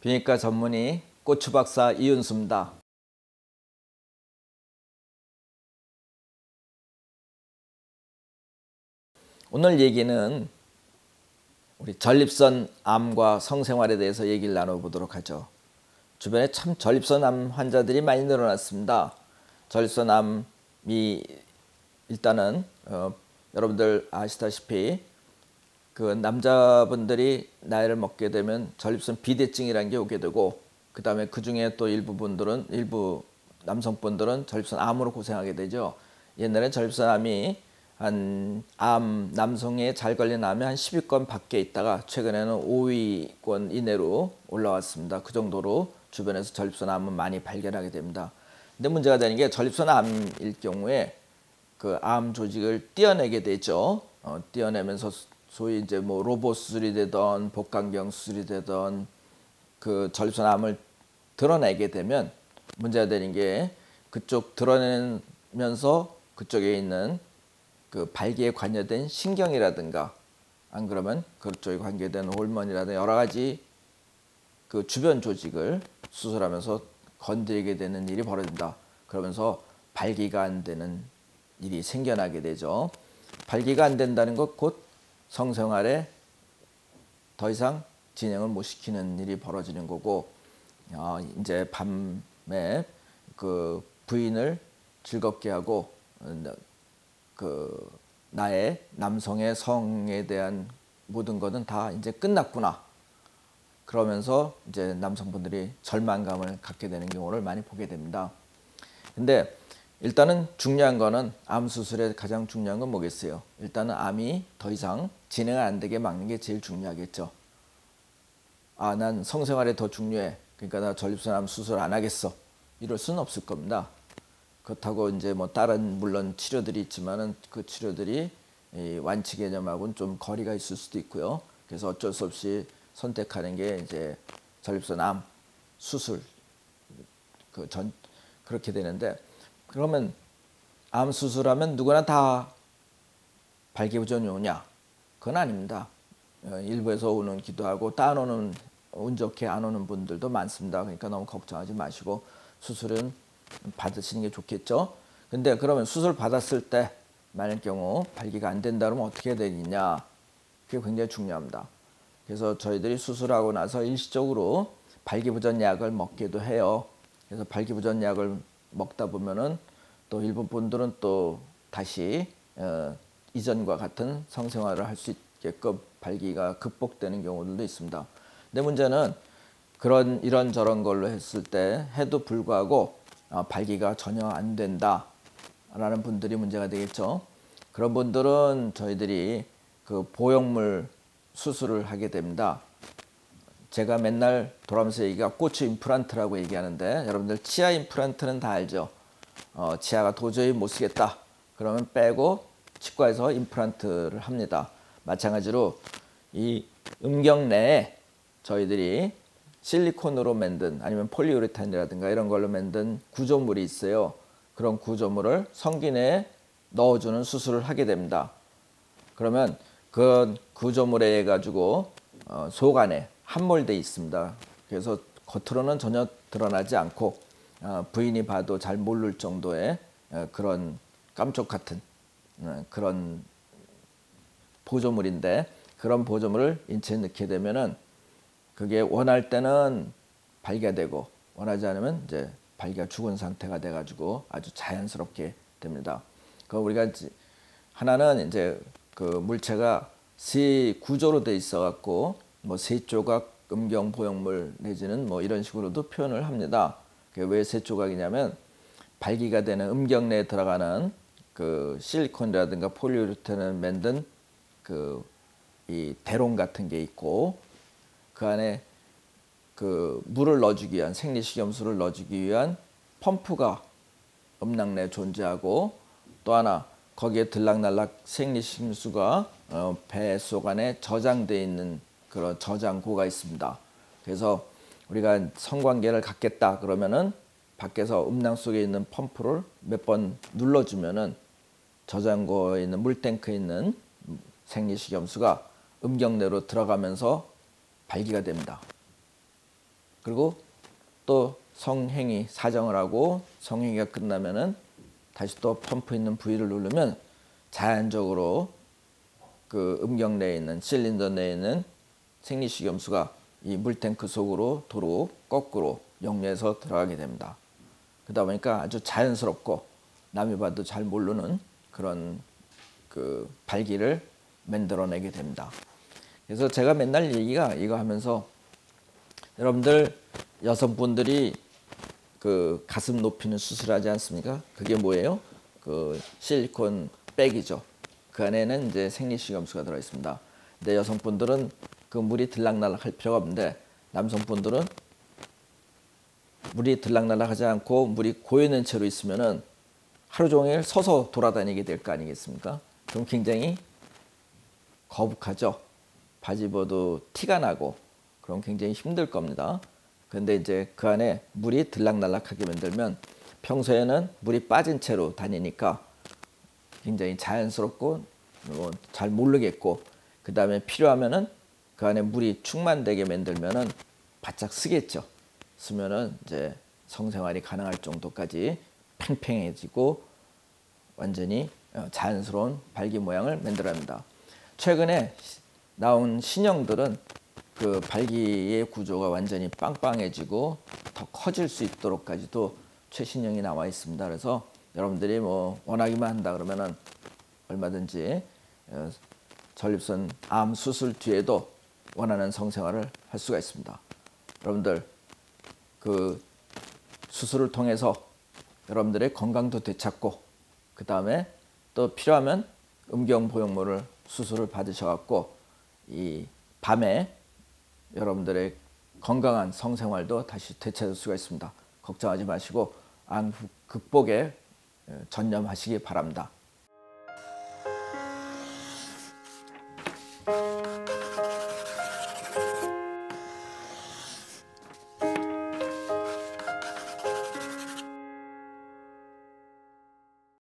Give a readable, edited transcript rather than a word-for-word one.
비뇨기과 전문의 고추박사 이윤수입니다. 오늘 얘기는 우리 전립선 암과 성생활에 대해서 얘기를 나눠보도록 하죠. 주변에 참 전립선 암 환자들이 많이 늘어났습니다. 전립선 암이 일단은 여러분들 아시다시피 그 남자분들이 나이를 먹게 되면 전립선 비대증이라는 게 오게 되고, 그 다음에 그 중에 또 일부 남성분들은 전립선 암으로 고생하게 되죠. 옛날에 전립선 암이 남성에 잘 걸린 암이 한 10위권 밖에 있다가 최근에는 5위권 이내로 올라왔습니다. 그 정도로 주변에서 전립선 암은 많이 발견하게 됩니다. 근데 문제가 되는 게 전립선 암일 경우에 그 암 조직을 떼어내게 되죠. 떼어내면서 소위 이제 뭐 로봇 수술이 되던 복강경 수술이 되던 그 전립선 암을 드러내게 되면 문제가 되는 게, 그쪽 드러내면서 그쪽에 있는 그 발기에 관여된 신경이라든가, 안 그러면 그쪽에 관계된 호르몬이라든가 여러 가지 그 주변 조직을 수술하면서 건드리게 되는 일이 벌어진다. 그러면서 발기가 안 되는 일이 생겨나게 되죠. 발기가 안 된다는 것 곧 성생활에 더 이상 진행을 못 시키는 일이 벌어지는 거고, 이제 밤에 그 부인을 즐겁게 하고 그 나의 남성의 성에 대한 모든 것은 다 이제 끝났구나. 그러면서 이제 남성분들이 절망감을 갖게 되는 경우를 많이 보게 됩니다. 근데 일단은 중요한 거는, 암 수술에 가장 중요한 건 뭐겠어요? 일단은 암이 더 이상 진행 안 되게 막는 게 제일 중요하겠죠. 난 성생활에 더 중요해, 그러니까 나 전립선 암 수술 안 하겠어, 이럴 수는 없을 겁니다. 그렇다고 이제 뭐 다른 물론 치료들이 있지만은 그 치료들이 이 완치 개념하고는 좀 거리가 있을 수도 있고요. 그래서 어쩔 수 없이 선택하는 게 이제 전립선 암 수술 그렇게 되는데, 그러면 암 수술하면 누구나 다 발기부전이 오냐? 그건 아닙니다. 일부에서 오기도 하고 운 좋게 안 오는 분들도 많습니다. 그러니까 너무 걱정하지 마시고 수술은 받으시는 게 좋겠죠. 근데 그러면 수술 받았을 때 만일 경우 발기가 안 된다 그러면 어떻게 되느냐? 그게 굉장히 중요합니다. 그래서 저희들이 수술하고 나서 일시적으로 발기부전 약을 먹기도 해요. 그래서 발기부전 약을 먹다 보면은 또 일부 분들은 또 다시 이전과 같은 성생활을 할 수 있게끔 발기가 극복되는 경우들도 있습니다. 근데 문제는 이런저런 걸로 했을 때 해도 불구하고 발기가 전혀 안 된다 라는 분들이 문제가 되겠죠. 그런 분들은 저희들이 그 보형물 수술을 하게 됩니다. 제가 맨날 돌아오면서 얘기가 고추 임플란트라고 얘기하는데, 여러분들 치아 임플란트는 다 알죠. 치아가 도저히 못 쓰겠다 그러면 빼고 치과에서 임플란트를 합니다. 마찬가지로 이 음경 내에 저희들이 실리콘으로 만든 아니면 폴리우레탄이라든가 이런 걸로 만든 구조물이 있어요. 그런 구조물을 성기 내에 넣어주는 수술을 하게 됩니다. 그러면 그 구조물에 의해 가지고 속 안에 함몰되어 있습니다. 그래서 겉으로는 전혀 드러나지 않고 부인이 봐도 잘 모를 정도의 그런 깜짝 같은 그런 보조물인데, 그런 보조물을 인체에 넣게 되면은 그게 원할 때는 발기가 되고 원하지 않으면 이제 발기가 죽은 상태가 돼 가지고 아주 자연스럽게 됩니다. 그 우리가 하나는 이제 그 물체가 세 구조로 돼 있어 갖고 뭐 세 조각 음경 보형물 내지는 뭐 이런 식으로도 표현을 합니다. 왜 세 조각이냐면, 발기가 되는 음경 내에 들어가는 그 실리콘이라든가 폴리우레탄을 만든 그 이 대롱 같은 게 있고, 그 안에 그 물을 넣어주기 위한 생리식염수를 넣어주기 위한 펌프가 음낭 내에 존재하고, 또 하나 거기에 들락날락 생리식염수가 배 속 안에 저장되어 있는 그런 저장고가 있습니다. 그래서 우리가 성관계를 갖겠다 그러면은 밖에서 음낭 속에 있는 펌프를 몇 번 눌러주면은 저장고에 있는 물탱크에 있는 생리식염수가 음경 내로 들어가면서 발기가 됩니다. 그리고 또 성행위 사정을 하고 성행위가 끝나면은 다시 또 펌프 있는 부위를 누르면 자연적으로 그 음경 내에 있는 실린더 내에 있는 생리식염수가 이 물탱크 속으로 도로 거꾸로 역류해서 들어가게 됩니다. 그러다 보니까 아주 자연스럽고 남이 봐도 잘 모르는 그런 그 발기를 만들어내게 됩니다. 그래서 제가 맨날 얘기가 이거 하면서 여러분들 여성분들이 그 가슴 높이는 수술하지 않습니까? 그게 뭐예요? 그 실리콘 백이죠. 그 안에는 이제 생리식염수가 들어 있습니다. 근데 여성분들은 그 물이 들락날락 할 필요가 없는데 남성분들은 물이 들락날락하지 않고 물이 고여있는 채로 있으면은 하루 종일 서서 돌아다니게 될 거 아니겠습니까? 그럼 굉장히 거북하죠. 바지 입어도 티가 나고 그럼 굉장히 힘들 겁니다. 그런데 이제 그 안에 물이 들락날락하게 만들면 평소에는 물이 빠진 채로 다니니까 굉장히 자연스럽고 잘 모르겠고 그 다음에 필요하면은 그 안에 물이 충만되게 만들면은 바짝 쓰겠죠. 쓰면은 이제 성생활이 가능할 정도까지 팽팽해지고 완전히 자연스러운 발기 모양을 만들어냅니다. 최근에 나온 신형들은 그 발기의 구조가 완전히 빵빵해지고 더 커질 수 있도록까지도 최신형이 나와 있습니다. 그래서 여러분들이 뭐 원하기만 한다 그러면은 얼마든지 전립선 암 수술 뒤에도 원하는 성생활을 할 수가 있습니다. 여러분들 그 수술을 통해서 여러분들의 건강도 되찾고 그 다음에 또 필요하면 음경 보형물을 수술을 받으셔갖고 이 밤에 여러분들의 건강한 성생활도 다시 되찾을 수가 있습니다. 걱정하지 마시고 암 극복에 전념하시기 바랍니다.